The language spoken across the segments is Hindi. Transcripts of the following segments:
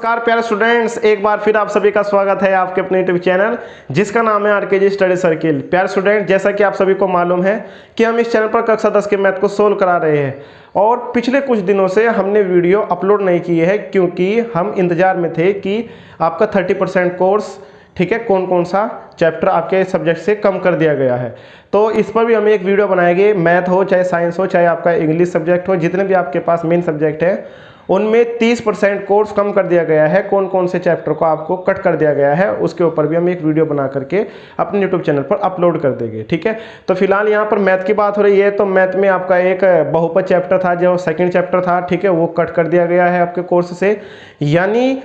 नमस्कार प्यारे स्टूडेंट्स, एक बार फिर आप सभी का स्वागत है आपके अपने यूट्यूब चैनल जिसका नाम है आरकेजी स्टडी सर्किल। प्यारे स्टूडेंट, जैसा कि आप सभी को मालूम है कि हम इस चैनल पर कक्षा 10 के मैथ को सोल्व करा रहे हैं और पिछले कुछ दिनों से हमने वीडियो अपलोड नहीं किए हैं क्योंकि हम इंतजार में थे कि आपका 30% कोर्स, ठीक है, कौन कौन सा चैप्टर आपके सब्जेक्ट से कम कर दिया गया है। तो इस पर भी हम एक वीडियो बनाएंगे। मैथ हो चाहे साइंस हो चाहे आपका इंग्लिश सब्जेक्ट हो, जितने भी आपके पास मेन सब्जेक्ट है उनमें 30% कोर्स कम कर दिया गया है। कौन कौन से चैप्टर को आपको कट कर दिया गया है उसके ऊपर भी हम एक वीडियो बना करके अपने यूट्यूब चैनल पर अपलोड कर देंगे, ठीक है। तो फिलहाल यहाँ पर मैथ की बात हो रही है, तो मैथ में आपका एक बहुपद चैप्टर था जो सेकंड चैप्टर था, ठीक है, वो कट कर दिया गया है आपके कोर्स से, यानी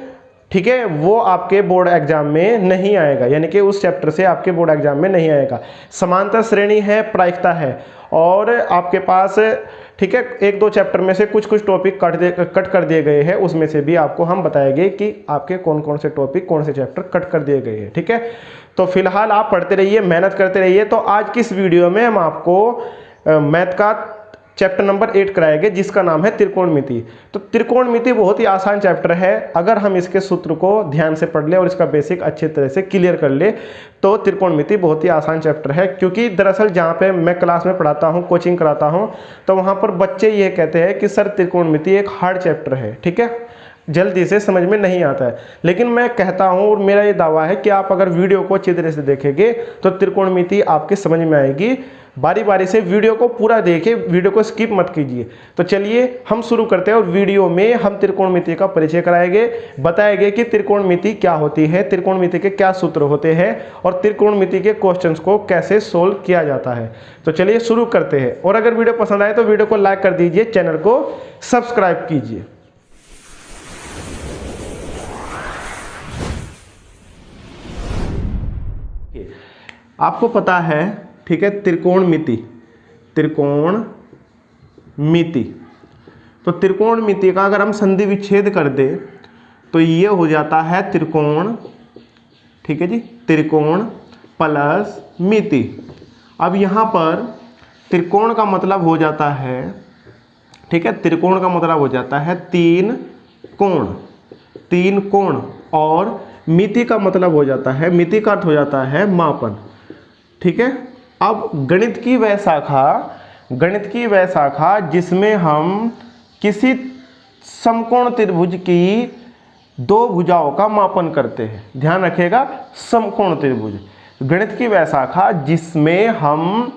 ठीक है वो आपके बोर्ड एग्जाम में नहीं आएगा, यानी कि उस चैप्टर से आपके बोर्ड एग्जाम में नहीं आएगा। समांतर श्रेणी है, प्रायिकता है और आपके पास, ठीक है, एक दो चैप्टर में से कुछ टॉपिक कट कर दिए गए हैं, उसमें से भी आपको हम बताएंगे कि आपके कौन कौन से टॉपिक कौन से चैप्टर कट कर दिए गए हैं, ठीक है। तो फिलहाल आप पढ़ते रहिए, मेहनत करते रहिए। तो आज की इस वीडियो में हम आपको मैथ का चैप्टर नंबर 8 कराएंगे जिसका नाम है त्रिकोणमिति। तो त्रिकोणमिति बहुत ही आसान चैप्टर है। अगर हम इसके सूत्र को ध्यान से पढ़ ले और इसका बेसिक अच्छे तरह से क्लियर कर ले तो त्रिकोणमिति बहुत ही आसान चैप्टर है। क्योंकि दरअसल जहाँ पे मैं क्लास में पढ़ाता हूँ, कोचिंग कराता हूँ, तो वहाँ पर बच्चे ये कहते हैं कि सर त्रिकोणमिति एक हार्ड चैप्टर है, ठीक है, जल्दी से समझ में नहीं आता है। लेकिन मैं कहता हूँ और मेरा ये दावा है कि आप अगर वीडियो को अच्छी तरह से देखेंगे तो त्रिकोणमिति आपके समझ में आएगी। बारी बारी से वीडियो को पूरा देखिए, वीडियो को स्किप मत कीजिए। तो चलिए हम शुरू करते हैं और वीडियो में हम त्रिकोणमिति का परिचय कराएंगे, बताएंगे कि त्रिकोणमिति क्या होती है, त्रिकोणमिति के क्या सूत्र होते हैं और त्रिकोणमिति के क्वेश्चंस को कैसे सोल्व किया जाता है। तो चलिए शुरू करते हैं। और अगर वीडियो पसंद आए तो वीडियो को लाइक कर दीजिए, चैनल को सब्सक्राइब कीजिए। आपको पता है, ठीक है, त्रिकोणमिति, त्रिकोणमिति, तो त्रिकोणमिति का अगर हम संधि विच्छेद कर दें तो ये हो जाता है त्रिकोण, ठीक है जी, त्रिकोण प्लस मिति। अब यहाँ पर त्रिकोण का मतलब हो जाता है, ठीक है, त्रिकोण का मतलब हो जाता है तीन कोण, और मिति का मतलब हो जाता है, मिति का अर्थ हो जाता है मापन, ठीक है। अब गणित की वह शाखा जिसमें हम किसी समकोण त्रिभुज की दो भुजाओं का मापन करते हैं, ध्यान रखिएगा, समकोण त्रिभुज, गणित की वह शाखा जिसमें हम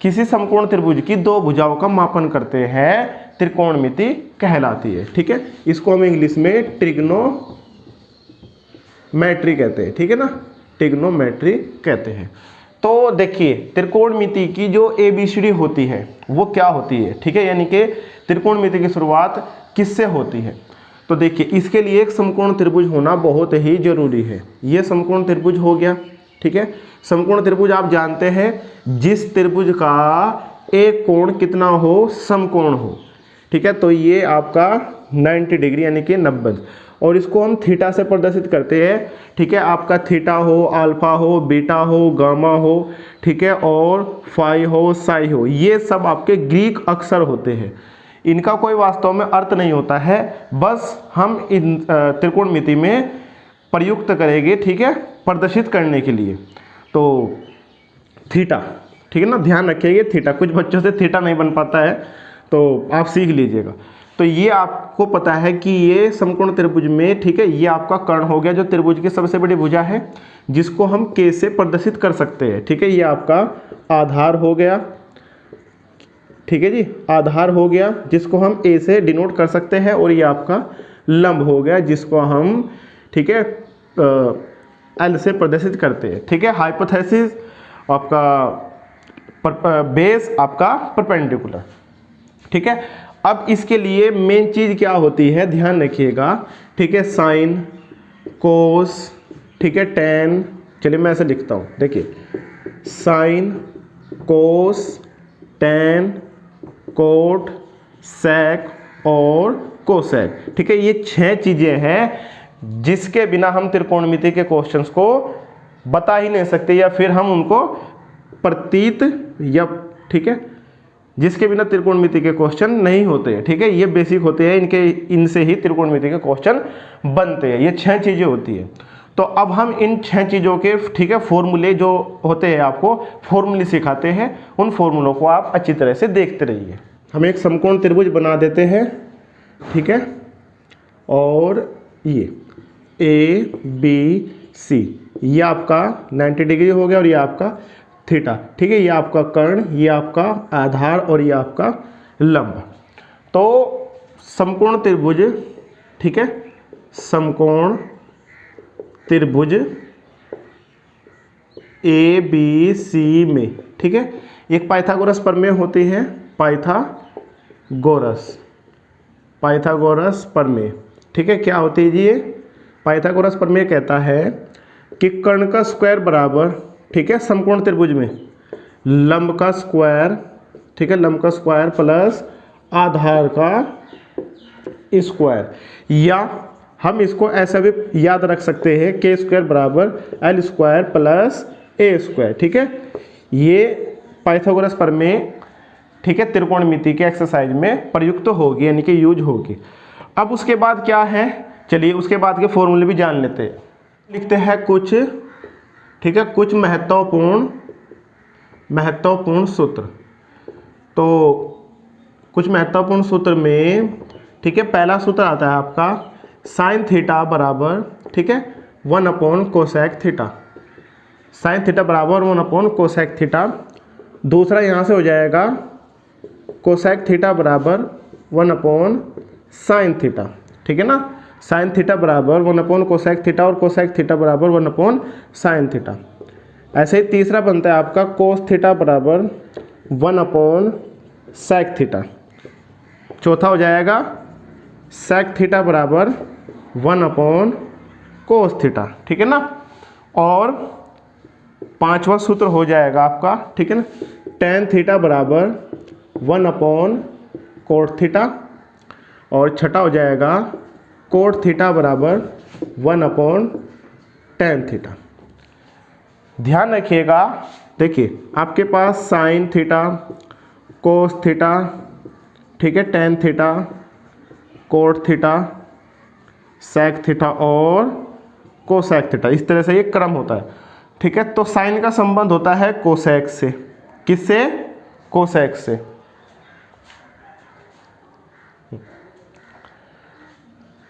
किसी समकोण त्रिभुज की दो भुजाओं का मापन करते हैं त्रिकोणमिति कहलाती है, ठीक है। इसको हम इंग्लिश में ट्रिग्नोमेट्री कहते हैं, ठीक है ना, ट्रिग्नोमेट्री कहते हैं। तो देखिए त्रिकोणमिति की जो ABCD होती है वो क्या होती है, ठीक है, यानी कि त्रिकोणमिति की शुरुआत किससे होती है। तो देखिए इसके लिए एक समकोण त्रिभुज होना बहुत ही जरूरी है। ये समकोण त्रिभुज हो गया, ठीक है। समकोण त्रिभुज आप जानते हैं जिस त्रिभुज का एक कोण कितना हो, समकोण हो, ठीक है। तो ये आपका 90 डिग्री यानी कि 90, और इसको हम थीटा से प्रदर्शित करते हैं, ठीक है। आपका थीटा हो, अल्फा हो, बीटा हो, गामा हो, ठीक है, और फाई हो, साई हो, ये सब आपके ग्रीक अक्षर होते हैं। इनका कोई वास्तव में अर्थ नहीं होता है, बस हम इन त्रिकोणमिति में प्रयुक्त करेंगे, ठीक है, प्रदर्शित करने के लिए। तो थीटा, ठीक है ना, ध्यान रखिएगा थीटा, कुछ बच्चों से थीटा नहीं बन पाता है तो आप सीख लीजिएगा। तो ये आपको पता है कि ये समकोण त्रिभुज में, ठीक है, ये आपका कर्ण हो गया जो त्रिभुज की सबसे बड़ी भुजा है जिसको हम K से प्रदर्शित कर सकते हैं, ठीक है। ये आपका आधार हो गया, ठीक है जी, आधार हो गया जिसको हम A से डिनोट कर सकते हैं, और ये आपका लंब हो गया जिसको हम, ठीक है, L से प्रदर्शित करते हैं, ठीक है। हाइपोथेसिस आपका बेस आपका परपेंडिकुलर, ठीक है। अब इसके लिए मेन चीज क्या होती है, ध्यान रखिएगा, ठीक है, साइन, कोस, ठीक है, टेन, चलिए मैं ऐसे लिखता हूँ, देखिए साइन, कोस, टेन, कोट, सेक और कोसेक, ठीक है। ये 6 चीजें हैं जिसके बिना हम त्रिकोणमिति के क्वेश्चंस को बता ही नहीं सकते, या फिर हम उनको प्रतीत या, ठीक है, जिसके बिना त्रिकोणमिति के क्वेश्चन नहीं होते हैं। ठीक है, ये बेसिक होते हैं, इनसे ही त्रिकोणमिति के क्वेश्चन बनते हैं। ये 6 चीज़ें होती है। तो अब हम इन 6 चीज़ों के, ठीक है, फॉर्मूले जो होते हैं आपको फॉर्मूले सिखाते हैं, उन फॉर्मूलों को आप अच्छी तरह से देखते रहिए। हम एक समकोण त्रिभुज बना देते हैं, ठीक है, और ये ABC, ये आपका 90 डिग्री हो गया और ये आपका थीटा। ठीक है, ये आपका कर्ण, ये आपका आधार और ये आपका लंब। तो समकोण त्रिभुज, ठीक है, समकोण त्रिभुज ABC में, ठीक है, एक पाइथागोरस प्रमेय होती है, पाइथागोरस प्रमेय। ठीक है, क्या होती है जी ये पाइथागोरस प्रमेय? कहता है कि कर्ण का स्क्वायर बराबर, ठीक है, समकोण त्रिभुज में लंब का स्क्वायर, ठीक है, लंब का स्क्वायर प्लस आधार का स्क्वायर, या हम इसको ऐसा भी याद रख सकते हैं के स्क्वायर बराबर एल स्क्वायर प्लस ए स्क्वायर। ठीक है, ये पाइथागोरस प्रमेय, ठीक है, त्रिकोणमिति के एक्सरसाइज में प्रयुक्त होगी, यानी कि यूज होगी। अब उसके बाद क्या है, चलिए उसके बाद के फॉर्मूले भी जान लेते हैं। लिखते हैं कुछ, ठीक है, कुछ महत्वपूर्ण सूत्र। तो कुछ महत्वपूर्ण सूत्र में, ठीक है, पहला सूत्र आता है आपका साइन थीटा बराबर, ठीक है, 1 कोसेक थीटा। साइन थीटा बराबर 1 कोसेक थीटा। दूसरा यहाँ से हो जाएगा कोसेक थीटा बराबर 1 साइन थीटा। ठीक है ना, साइन थीटा बराबर 1 कोसेक थीटा और कोसेक थीटा बराबर 1 साइन थीटा। ऐसे ही तीसरा बनता है आपका कोस थीटा बराबर 1 सेक थीटा। चौथा हो जाएगा सेक थीटा बराबर 1 कोस थीटा। ठीक है ना, और पांचवा सूत्र हो जाएगा आपका, ठीक है ना, टेन थीटा बराबर 1 कोट थीटा। और छठा हो जाएगा कोट थीटा बराबर 1 टेन थीटा। ध्यान रखिएगा, देखिए आपके पास साइन थीटा, कोस थीटा, ठीक है, tan theta, cot theta, sec theta और कोसेक थीटा, इस तरह से ये क्रम होता है। ठीक है, तो साइन का संबंध होता है कोसेक से। किससे? कोसेक से।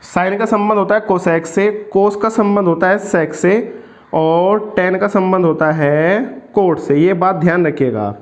साइन का संबंध होता है कोसेक से, कोस का संबंध होता है सेक से और टेन का संबंध होता है कोट से। ये बात ध्यान रखिएगा आप।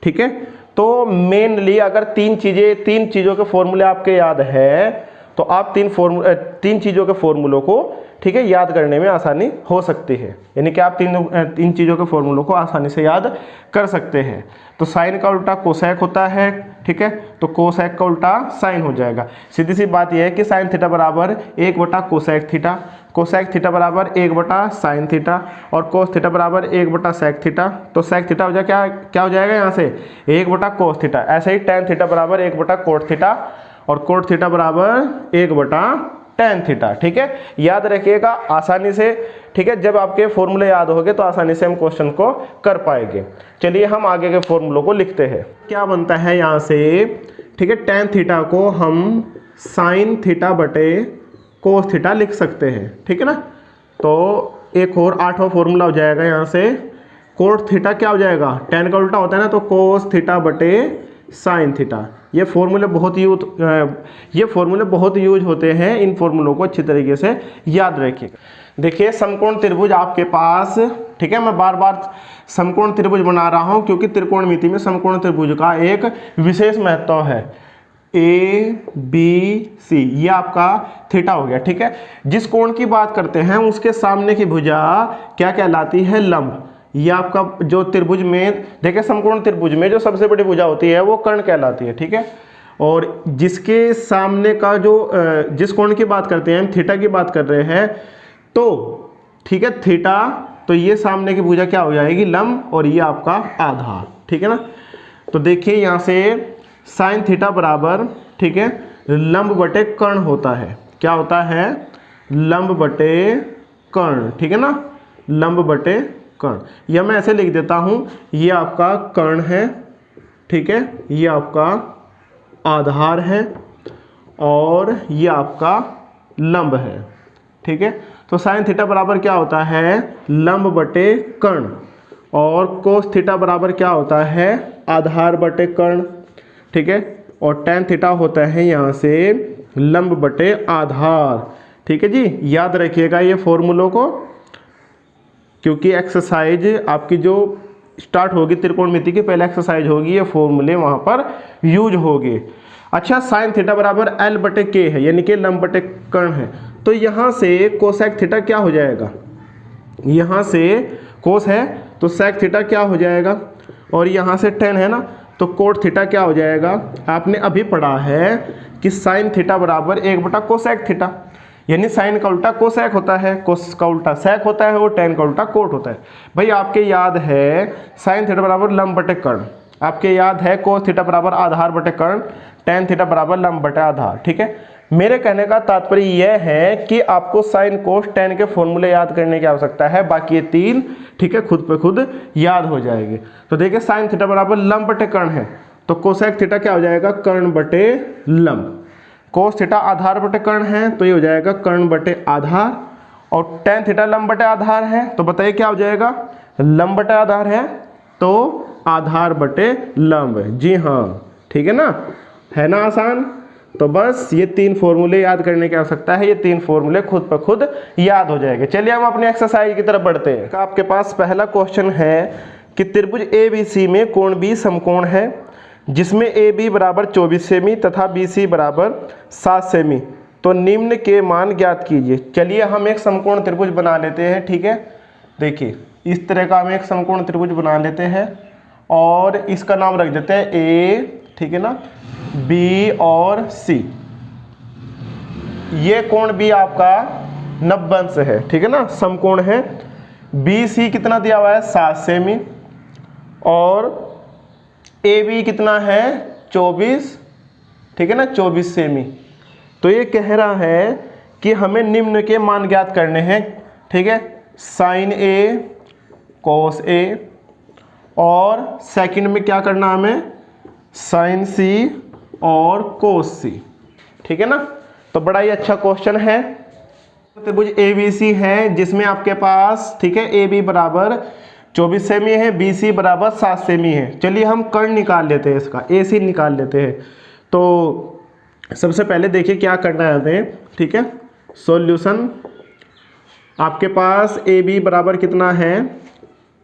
ठीक है, तो मेनली अगर तीन चीज़ों के फॉर्मूले आपके याद है तो आप तीन चीज़ों के फॉर्मूलों को, ठीक है, याद करने में आसानी हो सकती है। यानी कि आप तीन चीज़ों के फॉर्मूलों को आसानी से याद कर सकते हैं। तो साइन का उल्टा कोसेक होता है, ठीक है, तो कोसेक का उल्टा साइन हो जाएगा। सीधी सी बात यह है कि साइन थीटा बराबर 1 कोसेक थीटा, कोसेक थीटा बराबर 1 साइन थीटा और कोस थीटा बराबर 1 सेक थीटा। तो सेक थीटा हो जाएगा क्या हो जाएगा यहाँ से 1 कोस थीटा। ऐसे ही टेन थीटा बराबर 1 कोट थीटा और कोट थीटा बराबर 1 टेन थीटा। ठीक है, याद रखिएगा आसानी से। ठीक है, जब आपके फॉर्मूले याद होंगे तो आसानी से हम क्वेश्चन को कर पाएंगे। चलिए हम आगे के फॉर्मूलों को लिखते हैं। क्या बनता है यहाँ से, ठीक है, टेन थीटा को हम साइन थीटा बटे कोस थीटा लिख सकते हैं। ठीक है ना, तो एक और 8वां फॉर्मूला हो जाएगा यहाँ से कोट थीटा क्या हो जाएगा, टेन का उल्टा होता है ना, तो कोस थीटा बटे साइन थीटा। ये फॉर्मूले बहुत यूज होते हैं। इन फॉर्मूलों को अच्छी तरीके से याद रखिएगा। देखिए समकोण त्रिभुज आपके पास, ठीक है, मैं बार बार समकोण त्रिभुज बना रहा हूं क्योंकि त्रिकोणमिति में समकोण त्रिभुज का एक विशेष महत्व है। ABC ये आपका थीटा हो गया। ठीक है, जिस कोण की बात करते हैं उसके सामने की भुजा क्या कहलाती है, लंब। ये आपका जो त्रिभुज में, देखिए समकोण त्रिभुज में जो सबसे बड़ी भुजा होती है वो कर्ण कहलाती है। ठीक है, और जिसके सामने का जो जिस कोण की बात करते हैं हम थीटा की बात कर रहे हैं, तो ठीक है थीटा, तो ये सामने की भुजा क्या हो जाएगी, लंब, और ये आपका आधार। ठीक है ना, तो देखिए यहाँ से साइन थीटा बराबर, ठीक है, लंब बटे कर्ण होता है। क्या होता है, लंब बटे कर्ण। ठीक है ना, लंब बटे कर्ण। यह मैं ऐसे लिख देता हूं, ये आपका कर्ण है। ठीक है, ये आपका आधार है और ये आपका लंब है। ठीक है, तो साइन थीटा बराबर क्या होता है, लंब बटे कर्ण, और कोस थीटा बराबर क्या होता है, आधार बटे कर्ण। ठीक है, और टेन थीटा होता है यहाँ से लंब बटे आधार। ठीक है जी, याद रखिएगा ये फॉर्मूलों को, क्योंकि एक्सरसाइज आपकी जो स्टार्ट होगी त्रिकोणमिति की पहले एक्सरसाइज होगी, ये फॉर्मूले वहाँ पर यूज होंगे। अच्छा, साइन थीटा बराबर एल बटे के है, यानी कि लंब बटे कर्ण है, तो यहाँ से कोसेक थीटा क्या हो जाएगा, यहाँ से कोस है तो सेक थीटा क्या हो जाएगा, और यहाँ से टेन है ना, तो कोट थीटा क्या हो जाएगा। आपने अभी पढ़ा है कि साइन थीटा बराबर 1 बटा कोसेक थीटा, यानी साइन का उल्टा कोसेक होता है, कोस का उल्टा सेक होता है, और टेन का उल्टा कोट होता है। भाई आपके याद है साइन थीटा बराबर लंब बटे कर्ण, आपके याद है कोस थीटा बराबर आधार बटे कर्ण, टेन थीटा बराबर लंब बटे आधार। ठीक है, मेरे कहने का तात्पर्य यह है कि आपको साइन कोस टेन के फॉर्मूले याद करने की आवश्यकता है, बाकी ये तीन ठीक है खुद पे खुद याद हो जाएंगे। तो देखिए साइन थीटा बराबर लंब बटे कर्ण है, तो कोसेक थीटा क्या हो जाएगा, कर्ण बटे लंब। कोस थीटा आधार बटे कर्ण है, तो ये हो जाएगा कर्ण बटे आधार, और टेन थीटा लंब बटे आधार है, तो बताइए क्या हो जाएगा, लंब बटे आधार है तो आधार बटे लंब। जी हाँ, ठीक है ना आसान। तो बस ये तीन फॉर्मूले याद करने की आवश्यकता है, ये तीन फॉर्मूले खुद पर खुद याद हो जाएंगे। चलिए हम अपने एक्सरसाइज की तरफ बढ़ते हैं। आपके पास पहला क्वेश्चन है कि त्रिभुज ABC में कोण B समकोण है, जिसमें AB बराबर 24 सेमी तथा BC बराबर 7 सेमी, तो निम्न के मान ज्ञात कीजिए। चलिए हम एक समकोण त्रिभुज बना लेते हैं। ठीक है, देखिए इस तरह का हम एक समकोण त्रिभुज बना लेते हैं और इसका नाम रख देते हैं A, ठीक है ना, B और C। ये कोण B आपका 90 अंश है, ठीक है ना, समकोण है। BC कितना दिया हुआ है, 7 सेमी, और AB कितना है, 24, ठीक है ना, 24 सेमी। तो ये कह रहा है कि हमें निम्न के मान ज्ञात करने हैं। ठीक है, साइन A, कोस A, और सेकंड में क्या करना हमें, साइन C और कोस C। ठीक है ना, तो बड़ा ही अच्छा क्वेश्चन है। त्रिभुज ABC है जिसमें आपके पास ठीक है AB बराबर 24 सेमी है, BC बराबर 7 सेमी है। चलिए हम कर्ण निकाल लेते हैं, इसका AC निकाल लेते हैं। तो सबसे पहले देखिए क्या करना है हमें। ठीक है, सॉल्यूशन आपके पास AB बराबर कितना है,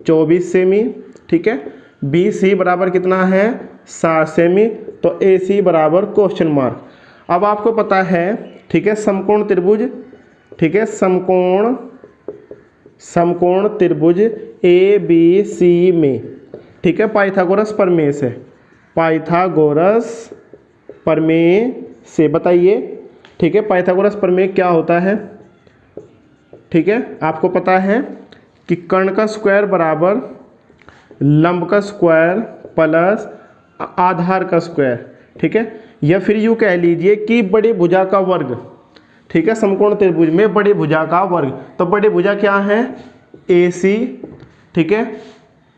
24 सेमी, ठीक है, BC बराबर कितना है, 7 सेमी, तो AC बराबर क्वेश्चन मार्क। अब आपको पता है ठीक है समकोण त्रिभुज, ठीक है, समकोण त्रिभुज ABC में ठीक है पाइथागोरस प्रमेय से, पाइथागोरस प्रमेय से बताइए। ठीक है, पाइथागोरस प्रमेय क्या होता है। ठीक है, आपको पता है कि कर्ण का स्क्वायर बराबर लंब का स्क्वायर प्लस आधार का स्क्वायर। ठीक है, या फिर यूँ कह लीजिए कि बड़ी भुजा का वर्ग। ठीक है, समकोण त्रिभुज में बड़ी भुजा का वर्ग, तो बड़ी भुजा क्या है, AC, ठीक है,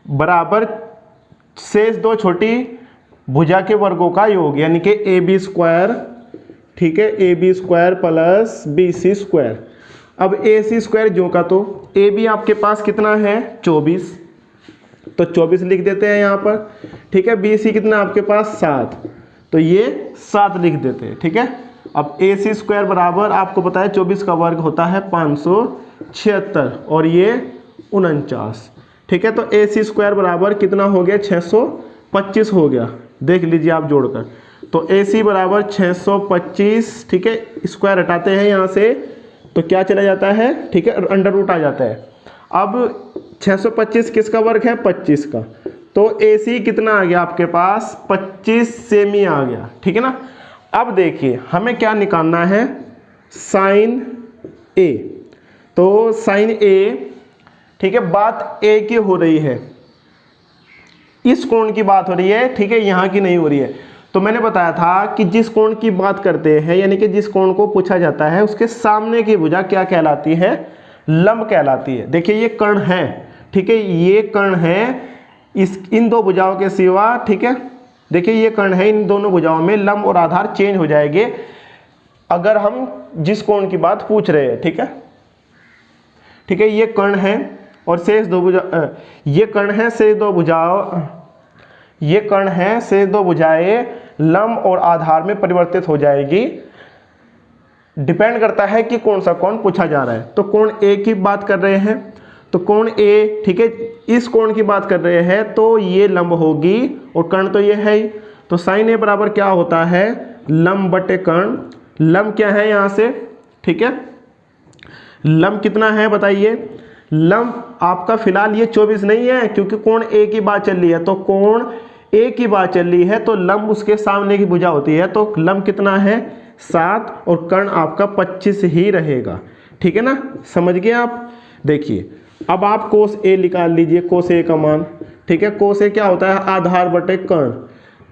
बराबर शेष दो छोटी भुजा के वर्गों का योग, यानी कि AB स्क्वायर, ठीक है, AB square plus BC square. अब AC स्क्वायर जो का तो AB आपके पास कितना है, 24, तो 24 लिख देते हैं यहाँ पर। ठीक है, BC कितना आपके पास, 7, तो ये 7 लिख देते हैं। ठीक है, अब AC स्क्वायर बराबर आपको पता है 24 का वर्ग होता है 576 और ये 49। ठीक है, तो AC स्क्वायर बराबर कितना हो गया, 625 हो गया, देख लीजिए आप जोड़कर। तो AC बराबर 625, ठीक है, स्क्वायर हटाते हैं यहाँ से तो क्या चला जाता है, ठीक है, अंडर रूट आ जाता है। अब 625 किसका वर्ग है, 25 का, तो AC कितना आ गया आपके पास, 25 सेमी आ गया। ठीक है ना, अब देखिए हमें क्या निकालना है, साइन A। तो साइन A, ठीक है, बात A की हो रही है, इस कोण की बात हो रही है, ठीक है, यहाँ की नहीं हो रही है। तो मैंने बताया था कि जिस कोण की बात करते हैं, यानी कि जिस कोण को पूछा जाता है, उसके सामने की भुजा क्या कहलाती है, लंब कहलाती है। देखिए ये कर्ण है, ठीक है, ये कर्ण है, इन दो भुजाओं के सिवा, ठीक है, देखिए ये कर्ण है, इन दोनों भुजाओं में लंब और आधार चेंज हो जाएंगे अगर हम जिस कोण की बात पूछ रहे हैं। ठीक है, ठीक है, ये कर्ण है और शेष दो भुजा, ये कर्ण है, शेष दो भुजाओं, ये कर्ण है, शेष दो भुजाएं लंब और आधार में परिवर्तित हो जाएगी। डिपेंड करता है कि कौन सा कोण पूछा जा रहा है। तो कोण ए की बात कर रहे हैं तो कोण ए, ठीक है, इस कोण की बात कर रहे हैं तो ये लंब होगी और कर्ण तो ये है ही। तो साइन ए बराबर क्या होता है, लंब बटे कर्ण। लंब क्या है यहाँ से, ठीक है, लंब कितना है बताइए। लंब आपका फिलहाल ये 24 नहीं है क्योंकि कोण ए की बात चल रही है, तो कोण ए की बात चल रही है तो लंब उसके सामने की भुजा होती है, तो लंब कितना है 7 और कर्ण आपका 25 ही रहेगा। ठीक है ना, समझ गए आप। देखिए अब आप कोस ए निकाल लीजिए, कोस ए का मान। ठीक है, कोस ए क्या होता है, आधार बटे कर्ण।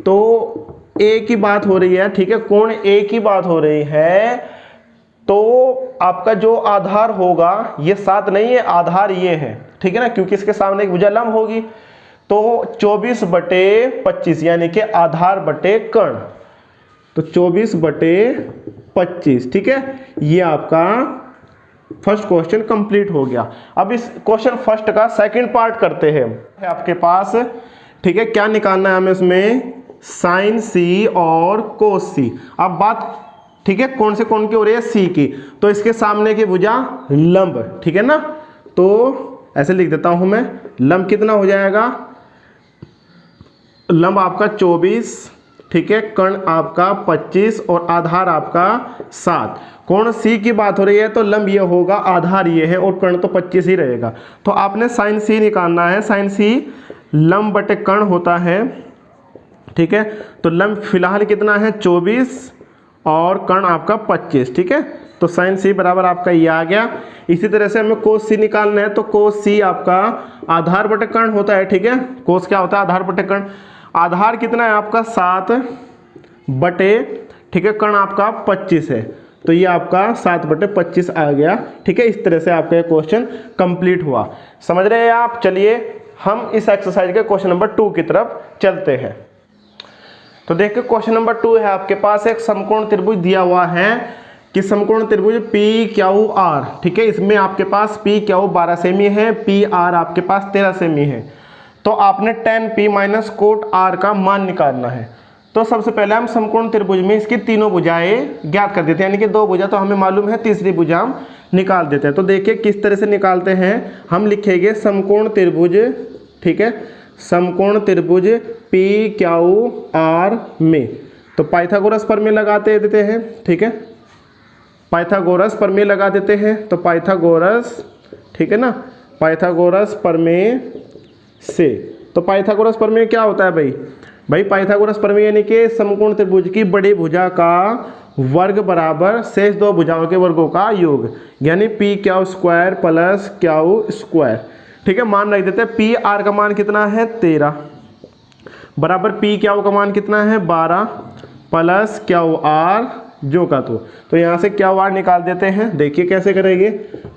तो ए की बात हो रही है, ठीक है, कोण ए की बात हो रही है, तो आपका जो आधार होगा ये 7 नहीं है, आधार ये है। ठीक है ना, क्योंकि इसके सामने एक भुजा लंब होगी। तो 24 बटे 25 यानी कि आधार बटे कर्ण, तो 24 बटे 25। ठीक है, ये आपका फर्स्ट क्वेश्चन कंप्लीट हो गया। अब इस क्वेश्चन फर्स्ट का सेकंड पार्ट करते हैं आपके पास। ठीक है, क्या निकालना है हमें इसमें, साइन सी और कोस सी। अब बात, ठीक है, कौन से कोण की हो रही है, सी की, तो इसके सामने की भुजा लंब। ठीक है ना, तो ऐसे लिख देता हूं मैं, लंब कितना हो जाएगा, लंब आपका 24, ठीक है, कर्ण आपका 25 और आधार आपका 7। कोण सी की बात हो रही है तो लंब ये होगा, आधार ये है और कर्ण तो 25 ही रहेगा। तो आपने साइन सी निकालना है। साइन सी लंब बटे कर्ण होता है। ठीक है, तो लंब फिलहाल कितना है 24 और कर्ण आपका 25। ठीक है, तो साइन सी बराबर आपका ये आ गया। इसी तरह से हमें कोस सी निकालना है, तो कोस सी आपका आधार बटे कर्ण होता है। ठीक है, कोस क्या होता है, आधार बटे कर्ण। आधार कितना है आपका 7 बटे, ठीक है, कर्ण आपका 25 है, तो ये आपका 7 बटे 25 आ गया। ठीक है, इस तरह से आपका ये क्वेश्चन कंप्लीट हुआ। समझ रहे हैं आप। चलिए हम इस एक्सरसाइज के क्वेश्चन नंबर 2 की तरफ चलते हैं। तो देखिए क्वेश्चन नंबर 2 है आपके पास, एक समकोण त्रिभुज दिया हुआ है कि समकोण त्रिभुज पी क्यू आर। ठीक है, इसमें आपके पास पी क्यू 12 सेमी है, पी आर आपके पास 13 सेमी है। तो आपने tan p minus cot r का मान निकालना है। तो सबसे पहले हम समकोण त्रिभुज में इसकी तीनों भुजाएं ज्ञात कर देते हैं, यानी कि 2 भुजा तो हमें मालूम है, तीसरी भुजा हम निकाल देते हैं। तो देखिए किस तरह से निकालते हैं। हम लिखेंगे समकोण त्रिभुज, ठीक है, समकोण त्रिभुज पी क्यू आर में, तो पाइथागोरस प्रमेय लगाते देते हैं। ठीक है, पाइथागोरस प्रमेय लगा देते हैं। तो पाइथागोरस, ठीक है ना, पाइथागोरस प्रमेय से, तो पाइथागोरस प्रमेय क्या होता है भाई पाइथागोरस प्रमेय यानी कि समकोण त्रिभुज की बड़ी भुजा का वर्ग बराबर शेष 2 भुजाओं के वर्गों का योग, यानी P Q square plus Q square. ठीक है, मान रख देते हैं। पी आर का मान कितना है 13 बराबर पी क्यू का मान कितना है 12 प्लस क्यू आर जो का तो यहाँ से क्यू आर निकाल देते हैं। देखिए कैसे करेंगे,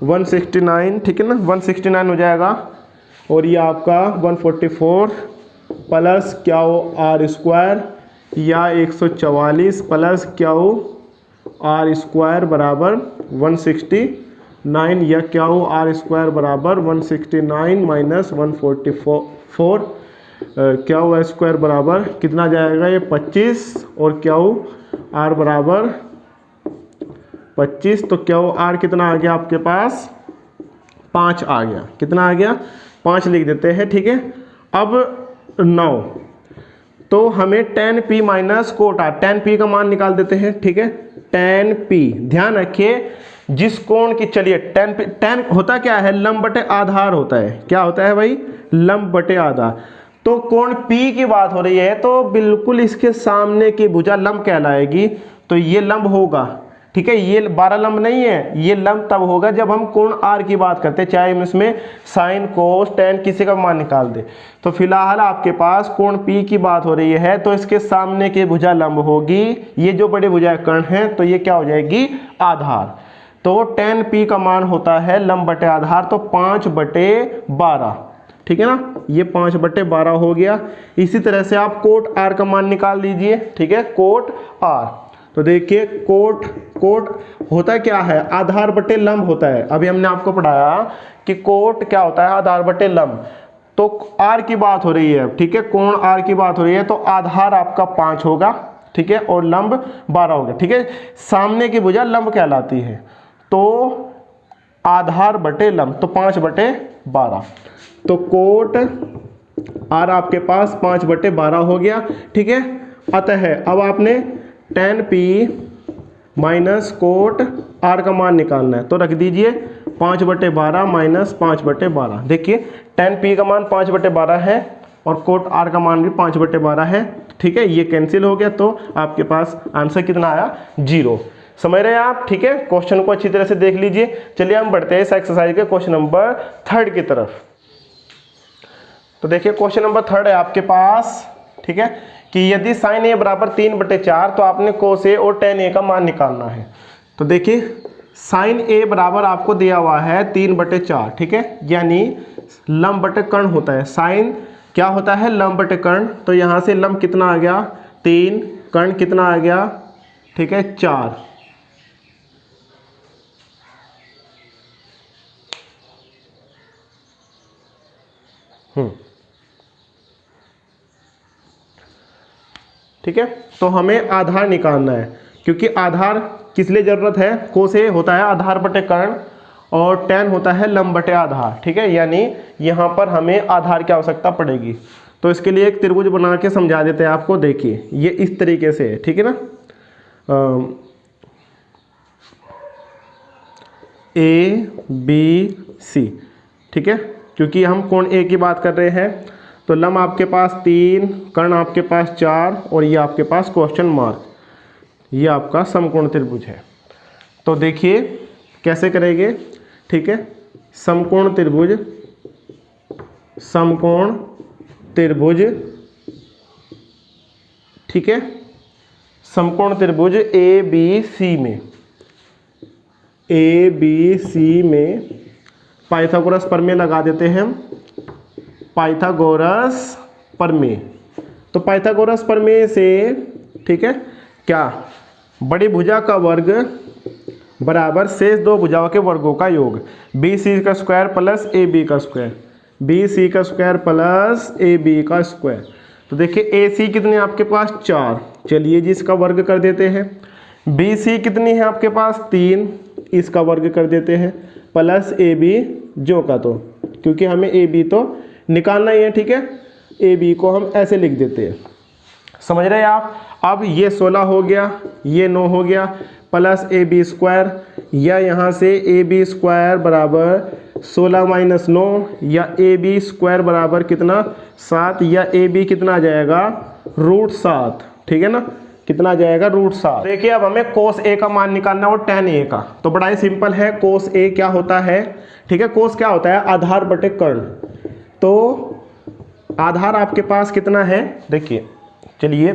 169, ठीक है ना, 169 हो जाएगा और ये आपका 144 प्लस क्यू आर स्क्वायर या 144 प्लस क्यू आर स्क्वायर बराबर 169 या क्यू आर स्क्वायर बराबर 169 माइनस 144 क्यू स्क्वायर बराबर कितना जाएगा ये 25 और क्यू आर बराबर 25। तो क्यू आर कितना आ गया आपके पास 5 आ गया। कितना आ गया 5 लिख देते हैं। ठीक है, अब 9, तो हमें tan p minus cot r, tan p का मान निकाल देते हैं। ठीक है, tan p, ध्यान रखिए जिस कोण की, चलिए tan होता क्या है, लंब बटे आधार होता है। क्या होता है भाई, लंब बटे आधार। तो कोण p की बात हो रही है तो बिल्कुल इसके सामने की भुजा लंब कहलाएगी, तो ये लंब होगा। ठीक है, ये 12 लंब नहीं है, ये लंब तब होगा जब हम कोण r की बात करते हैं, चाहे हम इसमें साइन कोस tan किसी का मान निकाल दे। तो फिलहाल आपके पास कोण p की बात हो रही है तो इसके सामने की भुजा लंब होगी, ये जो बड़े भुजा कर्ण है तो ये क्या हो जाएगी आधार। तो tan p का मान होता है लंब बटे आधार, तो 5/12। ठीक है ना, ये 5/12 हो गया। इसी तरह से आप कोट R का मान निकाल लीजिए, ठीक है, कोट R। तो देखिए कोट होता क्या है, आधार बटे लंब होता है। अभी हमने आपको पढ़ाया कि कोट क्या होता है, आधार बटे लंब। तो R की बात हो रही है, ठीक है, कोण R की बात हो रही है, तो आधार आपका 5 होगा, ठीक है, और लंब 12 होगा, ठीक है। सामने की भुजा लंब कहलाती है, तो आधार बटे लंब, तो 5/12। तो कोट R आपके पास 5/12 हो गया, ठीक है। अतः अब आपने tan P minus cot R का मान निकालना है, तो रख दीजिए 5/12 माइनस 5/12। देखिए tan P का मान 5/12 है और कोट R का मान भी 5/12 है, ठीक है। ये कैंसिल हो गया, तो आपके पास आंसर कितना आया, 0। समझ रहे हैं आप, ठीक है। क्वेश्चन को अच्छी तरह से देख लीजिए। चलिए हम बढ़ते हैं इस एक्सरसाइज के क्वेश्चन नंबर 3 की तरफ। तो देखिए क्वेश्चन नंबर 3 है आपके पास, ठीक है, कि यदि sin a बराबर 3/4 तो आपने cos a और tan a का मान निकालना है। तो देखिए sin a बराबर आपको दिया हुआ है 3/4, ठीक है, यानी लंब बटे कर्ण होता है। sin क्या होता है, लंब बटे कर्ण। तो यहाँ से लंब कितना आ गया, 3, कर्ण कितना आ गया, ठीक है, 4। ठीक है, तो हमें आधार निकालना है, क्योंकि आधार किस लिए जरूरत है, कोस ए होता है आधार बटे कर्ण और tan होता है लंब बटे आधार, ठीक है, यानी यहाँ पर हमें आधार की आवश्यकता पड़ेगी। तो इसके लिए एक त्रिभुज बना के समझा देते हैं आपको। देखिए ये इस तरीके से है, ठीक है ना, ABC, ठीक है, क्योंकि हम कोण A की बात कर रहे हैं। तो लंब आपके पास 3, कर्ण आपके पास 4 और ये आपके पास क्वेश्चन मार्क, ये आपका समकोण त्रिभुज है। तो देखिए कैसे करेंगे, ठीक है, समकोण त्रिभुज ठीक है, समकोण त्रिभुज ABC में पाइथागोरस प्रमेय लगा देते हैं हम, पाइथागोरस प्रमेय। तो पाइथागोरस प्रमेय से, ठीक है, क्या, बड़ी भुजा का वर्ग बराबर शेष दो भुजाओं के वर्गों का योग, BC का स्क्वायर प्लस AB का स्क्वायर, BC का स्क्वायर प्लस AB का स्क्वायर। तो देखिए AC कितने आपके पास, 4, चलिए जी इसका वर्ग कर देते हैं। BC कितनी है आपके पास, 3, इसका वर्ग कर देते हैं, प्लस AB जो का तो, क्योंकि हमें AB तो निकालना ही है, ठीक है, AB को हम ऐसे लिख देते हैं। समझ रहे हैं आप। अब ये 16 हो गया, ये 9 हो गया, प्लस AB स्क्वायर, या यहाँ से AB स्क्वायर बराबर 16 माइनस 9, या AB स्क्वायर बराबर कितना, 7, या AB कितना आ जाएगा, √7, ठीक है ना, कितना आ जाएगा, √7। देखिए अब हमें cos A का मान निकालना है और tan A का। तो बड़ा ही सिंपल है, cos A क्या होता है, ठीक है, cos क्या होता है, आधार बटे कर्ण। तो आधार आपके पास कितना है, देखिए, चलिए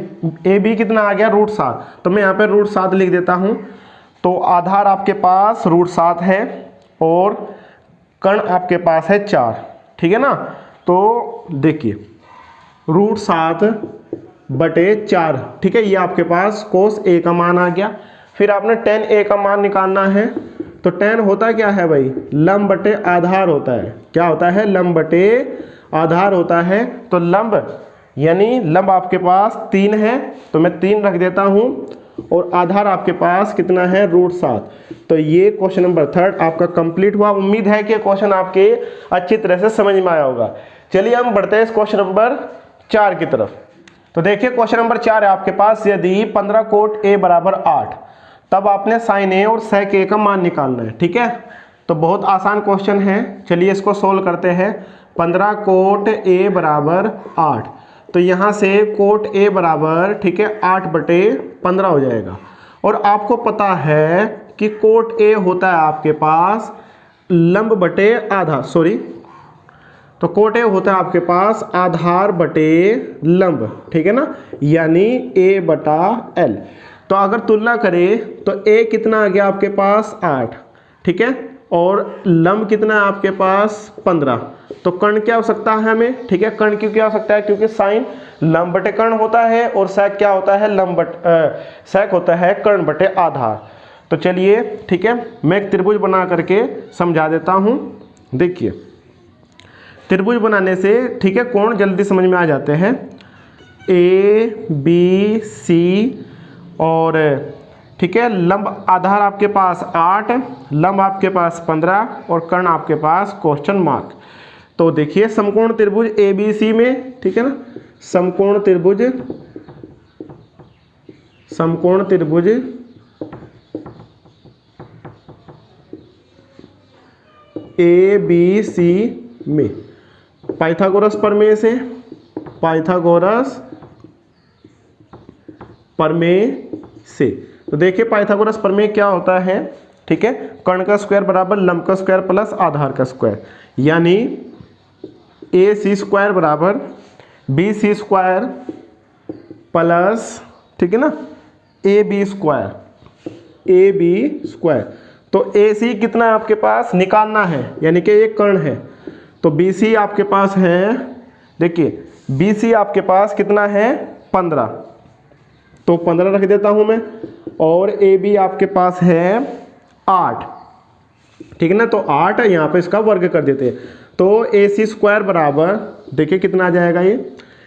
AB कितना आ गया, √7, तो मैं यहाँ पे √7 लिख देता हूँ। तो आधार आपके पास √7 है और कर्ण आपके पास है 4, ठीक है ना। तो देखिए √7/4, ठीक है, ये आपके पास cos A का मान आ गया। फिर आपने tan A का मान निकालना है। तो tan होता क्या है भाई, लंब बटे आधार होता है। क्या होता है, लंब बटे आधार होता है। तो लंब यानी लंब आपके पास 3 है, तो मैं 3 रख देता हूँ, और आधार आपके पास कितना है, √7। तो ये क्वेश्चन नंबर 3 आपका कंप्लीट हुआ। उम्मीद है कि क्वेश्चन आपके अच्छी तरह से समझ में आया होगा। चलिए हम बढ़ते हैं इस क्वेश्चन नंबर 4 की तरफ। तो देखिए क्वेश्चन नंबर 4 है आपके पास, यदि 15 कोट A बराबर 8, तब आपने sin A और sec A का मान निकालना है, ठीक है। तो बहुत आसान क्वेश्चन है, चलिए इसको सोल्व करते हैं। 15 कोट A बराबर 8, तो यहाँ से कोट A बराबर, ठीक है, 8/15 हो जाएगा। और आपको पता है कि कोट A होता है आपके पास लंब बटे आधार, सॉरी, तो कोट A होता है आपके पास आधार बटे लंब, ठीक है ना, यानी A/L। तो अगर तुलना करें तो A कितना आ गया आपके पास, 8, ठीक है, और लंब कितना है आपके पास 15। तो कर्ण क्या हो सकता है हमें, ठीक है, कर्ण क्यों क्या हो सकता है, क्योंकि साइन लंब बटे कर्ण होता है और सेक क्या होता है, सेक होता है कर्ण बटे आधार। तो चलिए ठीक है, मैं एक त्रिभुज बना करके समझा देता हूँ। देखिए त्रिभुज बनाने से ठीक है कोण जल्दी समझ में आ जाते हैं। ए बी सी और ठीक है लंब आधार आपके पास 8, लंब आपके पास 15 और कर्ण आपके पास क्वेश्चन मार्क। तो देखिए समकोण त्रिभुज ए बी सी में, ठीक है ना, समकोण त्रिभुज ए बी सी में पाइथागोरस प्रमेय से तो देखिए पाइथागोरस प्रमेय क्या होता है, ठीक है, कर्ण का स्क्वायर बराबर लंब का स्क्वायर प्लस आधार का स्क्वायर, यानी ए सी स्क्वायर बराबर बी सी स्क्वायर प्लस, ठीक है ना, ए बी स्क्वायर। तो ए सी कितना है आपके पास निकालना है, यानी कि एक कर्ण है। तो बी सी आपके पास है, देखिए बी सी आपके पास कितना है 15, तो 15 रख देता हूं मैं, और ए बी आपके पास है 8, ठीक है ना, तो 8 यहाँ पे इसका वर्ग कर देते हैं। तो ए सी स्क्वायर बराबर देखिए कितना आ जाएगा ये,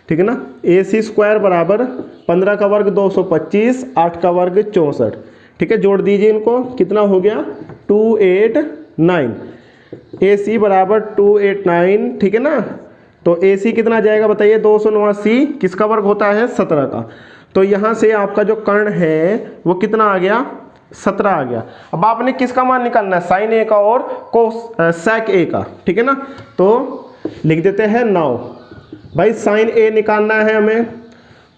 ठीक है ना, ए सी स्क्वायर बराबर 15 का वर्ग 225, 8 का वर्ग 64, ठीक है, जोड़ दीजिए इनको, कितना हो गया 289, ए सी बराबर 289, ठीक है ना। तो ए सी कितना जाएगा बताइए 289, किसका वर्ग होता है 17 का। तो यहाँ से आपका जो कर्ण है वो कितना आ गया 17 आ गया। अब आपने किसका मान निकालना है, साइन ए का और सेक ए का, ठीक है ना। तो लिख देते हैं 9, भाई साइन ए निकालना है हमें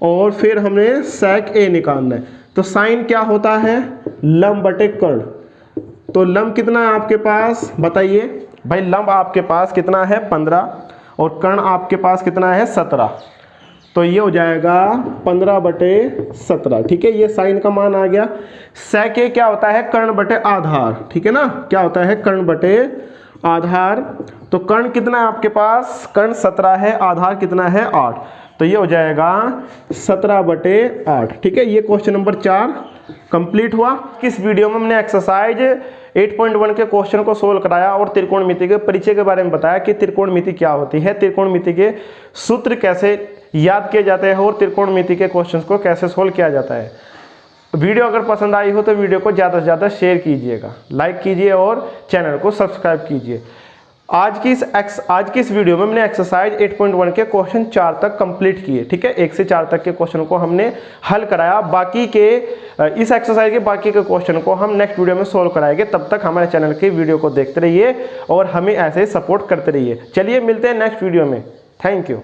और फिर हमें सेक ए निकालना है। तो साइन क्या होता है लंब बटे कर्ण, तो लंब कितना है आपके पास बताइए भाई, लंब आपके पास कितना है 15 और कर्ण आपके पास कितना है 17, तो ये हो जाएगा 15 बटे 17, ठीक है, ये साइन का मान आ गया। सेक ए क्या होता है कर्ण बटे आधार, ठीक है ना, क्या होता है कर्ण बटे आधार। तो कर्ण कितना है आपके पास, कर्ण 17 है, आधार कितना है 8, तो ये हो जाएगा 17 बटे 8, ठीक है। ये क्वेश्चन नंबर 4 कंप्लीट हुआ। इस वीडियो में हमने एक्सरसाइज 8.1 के क्वेश्चन को सोल्व कराया और त्रिकोणमिति के परिचय के बारे में बताया कि त्रिकोणमिति क्या होती है, त्रिकोणमिति के सूत्र कैसे याद किए जाते हैं और त्रिकोणमिति के क्वेश्चंस को कैसे सोल्व किया जाता है। वीडियो अगर पसंद आई हो तो वीडियो को ज़्यादा से ज़्यादा शेयर कीजिएगा, लाइक कीजिए और चैनल को सब्सक्राइब कीजिए। आज की इस वीडियो में हमने एक्सरसाइज 8.1 के क्वेश्चन 4 तक कंप्लीट किए, ठीक है, 1 से 4 तक के क्वेश्चन को हमने हल कराया। बाकी के इस एक्सरसाइज के बाकी के क्वेश्चन को हम नेक्स्ट वीडियो में सोल्व कराएंगे। तब तक हमारे चैनल के वीडियो को देखते रहिए और हमें ऐसे ही सपोर्ट करते रहिए। चलिए मिलते हैं नेक्स्ट वीडियो में, थैंक यू।